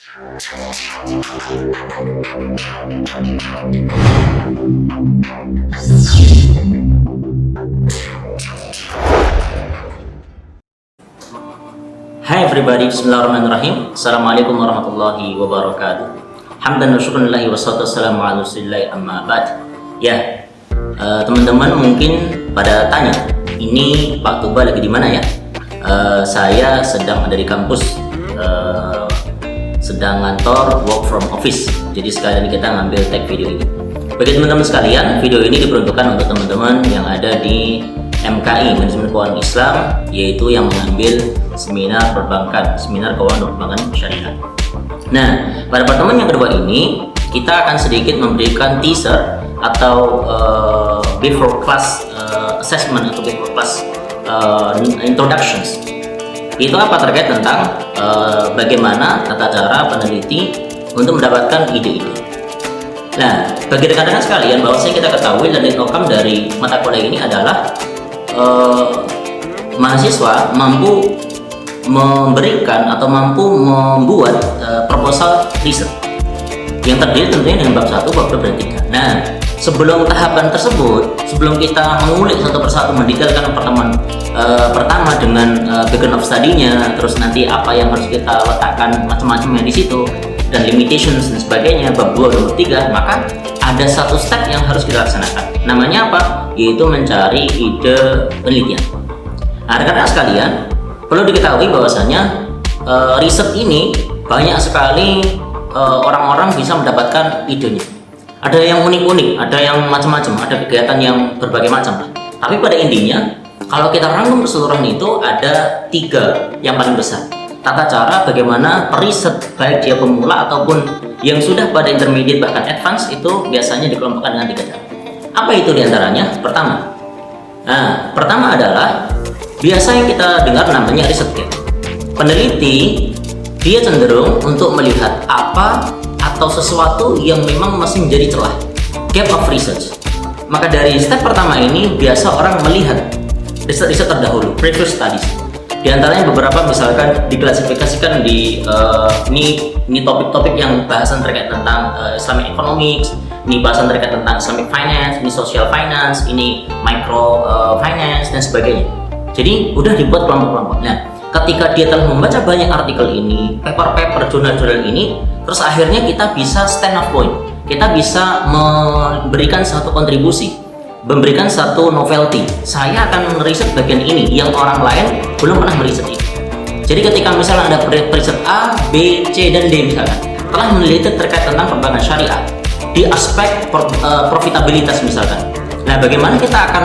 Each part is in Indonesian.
Hai everybody, bismillahirrahmanirrahim. Assalamualaikum warahmatullahi wabarakatuh. Hamdan wa syukrulillahi wassalatu wassalamu ala rasulillah amma ba'd. Ya, teman-teman mungkin pada tanya, ini Pak Tuba lagi di mana ya? Saya sedang ada di kampus, sedang ngantor work from office. Jadi sekalian kita ngambil tag video ini. Bagi teman-teman sekalian, video ini diperuntukkan untuk teman-teman yang ada di MKI, Manajemen Keuangan Islam, yaitu yang mengambil seminar perbankan, seminar keuangan perbankan syariah. Nah, pada pertemuan yang kedua ini, kita akan sedikit memberikan teaser atau before class assessment atau before class introductions. Itu apa terkait tentang bagaimana tata cara peneliti untuk mendapatkan ide-ide. Nah, bagi rekan-rekan sekalian, bahwasanya kita ketahui dan outcome dari mata kuliah ini adalah mahasiswa mampu memberikan atau mampu membuat proposal riset yang terdiri tentunya dengan bab 1, bab 2, dan 3. Nah, sebelum tahapan tersebut, sebelum kita mengulik satu persatu mendetailkan pertemuan pertama dengan background of study-nya, terus nanti apa yang harus kita letakkan macam-macamnya di situ, dan limitations dan sebagainya, bab 2 dan bab 3, maka ada satu step yang harus kita laksanakan. Namanya apa? Yaitu mencari ide penelitian. Nah, rekan-rekan sekalian, perlu diketahui bahwasanya riset ini banyak sekali orang-orang bisa mendapatkan idenya. Ada yang unik-unik, ada yang macam-macam, ada kegiatan yang berbagai macam. Tapi pada intinya, kalau kita rangkum keseluruhan itu ada 3 yang paling besar. Tata cara bagaimana periset, baik dia pemula ataupun yang sudah pada intermediate bahkan advance, itu biasanya dikelompokkan dengan 3 cara. Apa itu diantaranya? Pertama adalah biasa yang kita dengar namanya riset gap. Peneliti dia cenderung untuk melihat apa atau sesuatu yang memang masih menjadi celah, gap of research. Maka dari step pertama ini biasa orang melihat riset-riset terdahulu, previous studies. Di antaranya beberapa misalkan diklasifikasikan di ini topik-topik yang bahasan terkait tentang Islamic economics, ini bahasan terkait tentang Islamic finance, ini social finance, ini micro finance dan sebagainya. Jadi udah dibuat kelompok-kelompok. Nah, ketika dia telah membaca banyak artikel ini, paper-paper, jurnal-jurnal ini, terus akhirnya kita bisa stand up point. Kita bisa memberikan satu kontribusi, memberikan satu novelty. Saya akan meriset bagian ini yang orang lain belum pernah meriset ini. Jadi ketika misalnya ada periset A, B, C, dan D misalkan telah meneliti terkait tentang perbankan syariah di aspek profitabilitas misalkan. Nah, bagaimana kita akan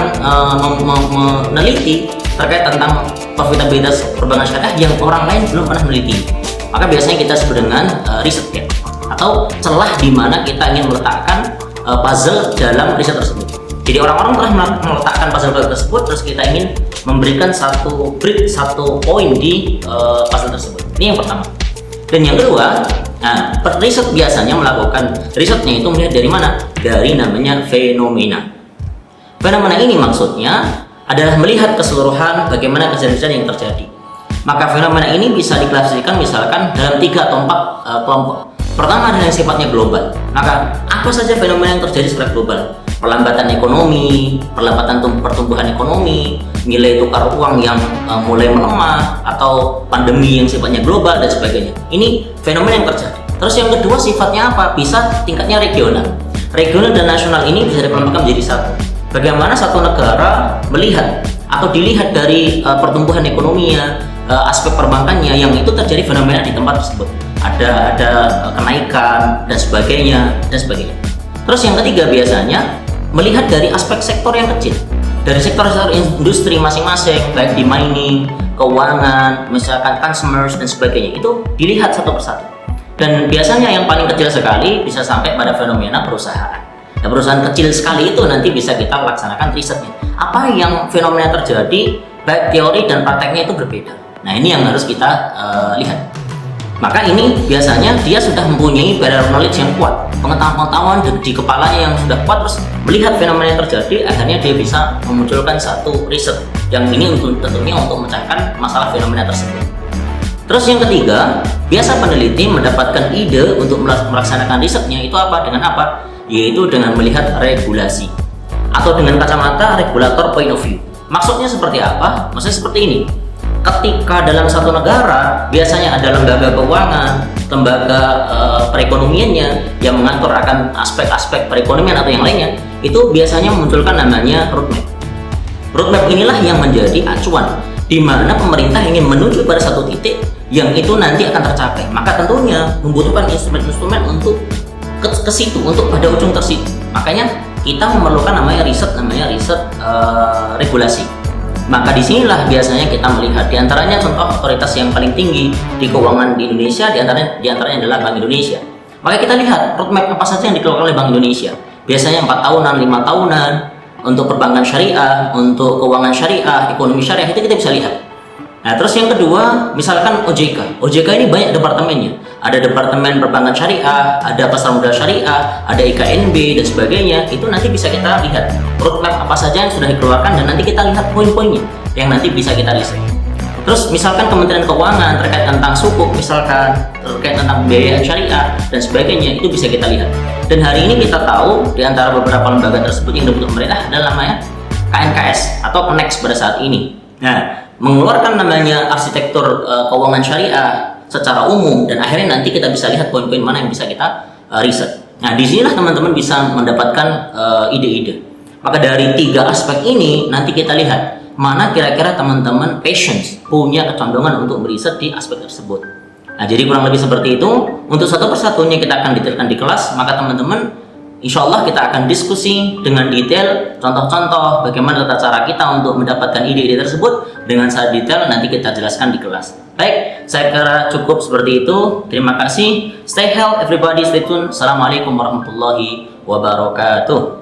meneliti terkait tentang profitabilitas perbankan syariah yang orang lain belum pernah meneliti? Maka biasanya kita sebut dengan riset gap atau celah di mana kita ingin meletakkan puzzle dalam riset tersebut. Jadi orang-orang telah meletakkan puzzle tersebut, terus kita ingin memberikan satu brick, satu poin di puzzle tersebut. Ini yang pertama. Dan yang kedua, riset biasanya melakukan risetnya itu melihat dari mana? Dari namanya fenomena. Fenomena ini maksudnya adalah melihat keseluruhan bagaimana kejadian yang terjadi. Maka fenomena ini bisa diklasifikasikan misalkan dalam 3 atau 4 kelompok. Pertama adalah yang sifatnya global. Maka apa saja fenomena yang terjadi secara global? Perlambatan ekonomi, perlambatan pertumbuhan ekonomi, nilai tukar uang yang mulai melemah, atau pandemi yang sifatnya global dan sebagainya. Ini fenomena yang terjadi. Terus yang kedua sifatnya apa? Bisa tingkatnya regional. Regional dan nasional ini bisa dikelompokkan menjadi satu. Bagaimana satu negara melihat atau dilihat dari pertumbuhan ekonominya, aspek perbankannya yang itu terjadi fenomena di tempat tersebut. Ada kenaikan dan sebagainya dan sebagainya. Terus yang ketiga biasanya melihat dari aspek sektor yang kecil, dari sektor-sektor industri masing-masing, baik di mining, keuangan, misalkan consumers dan sebagainya, itu dilihat satu persatu. Dan biasanya yang paling kecil sekali bisa sampai pada fenomena perusahaan. Nah, perusahaan kecil sekali itu nanti bisa kita laksanakan risetnya. Apa yang fenomena terjadi, baik teori dan prakteknya itu berbeda. Nah, ini yang harus kita lihat. Maka ini biasanya dia sudah mempunyai barrier knowledge yang kuat, pengetahuan di kepalanya yang sudah kuat, terus melihat fenomena yang terjadi, akhirnya dia bisa memunculkan satu riset yang ini tentunya untuk memecahkan masalah fenomena tersebut. Terus yang ketiga, biasa peneliti mendapatkan ide untuk melaksanakan risetnya itu apa? Dengan apa? Yaitu dengan melihat regulasi atau dengan kacamata regulator point of view. Maksudnya seperti apa? Maksudnya seperti ini. Ketika dalam satu negara biasanya ada lembaga keuangan, lembaga perekonomiannya yang mengatur akan aspek-aspek perekonomian atau yang lainnya, itu biasanya memunculkan namanya roadmap. Roadmap inilah yang menjadi acuan di mana pemerintah ingin menuju pada satu titik yang itu nanti akan tercapai. Maka tentunya membutuhkan instrumen-instrumen untuk ke situ, untuk pada ujung tersitu. Makanya kita memerlukan namanya riset regulasi. Maka disinilah biasanya kita melihat diantaranya contoh otoritas yang paling tinggi di keuangan di Indonesia, diantaranya adalah Bank Indonesia. Maka kita lihat roadmap apa saja yang dikeluarkan oleh Bank Indonesia. Biasanya 4 tahunan, 5 tahunan untuk perbankan syariah, untuk keuangan syariah, ekonomi syariah, itu kita bisa lihat. Nah, terus yang kedua, misalkan OJK. OJK ini banyak departemennya. Ada departemen perbankan syariah, ada pasar modal syariah, ada IKNB dan sebagainya. Itu nanti bisa kita lihat roadmap apa saja yang sudah dikeluarkan dan nanti kita lihat poin-poinnya yang nanti bisa kita riset. Terus misalkan Kementerian Keuangan terkait tentang sukuk, misalkan terkait tentang pembiayaan syariah dan sebagainya, itu bisa kita lihat. Dan hari ini kita tahu di antara beberapa lembaga tersebut yang dibentuk pemerintah adalah namanya KNKS atau KNEX pada saat ini. Nah, mengeluarkan namanya arsitektur keuangan syariah secara umum dan akhirnya nanti kita bisa lihat poin-poin mana yang bisa kita riset. Nah, disinilah teman-teman bisa mendapatkan ide-ide. Maka dari 3 aspek ini nanti kita lihat mana kira-kira teman-teman patience punya kecondongan untuk meriset di aspek tersebut. Nah, jadi kurang lebih seperti itu. Untuk satu persatunya kita akan detailkan di kelas. Maka teman-teman, insya Allah kita akan diskusi dengan detail contoh-contoh bagaimana tata cara kita untuk mendapatkan ide-ide tersebut dengan sangat detail nanti kita jelaskan di kelas. Baik, saya kira cukup seperti itu. Terima kasih. Stay healthy everybody, stay tune. Assalamualaikum warahmatullahi wabarakatuh.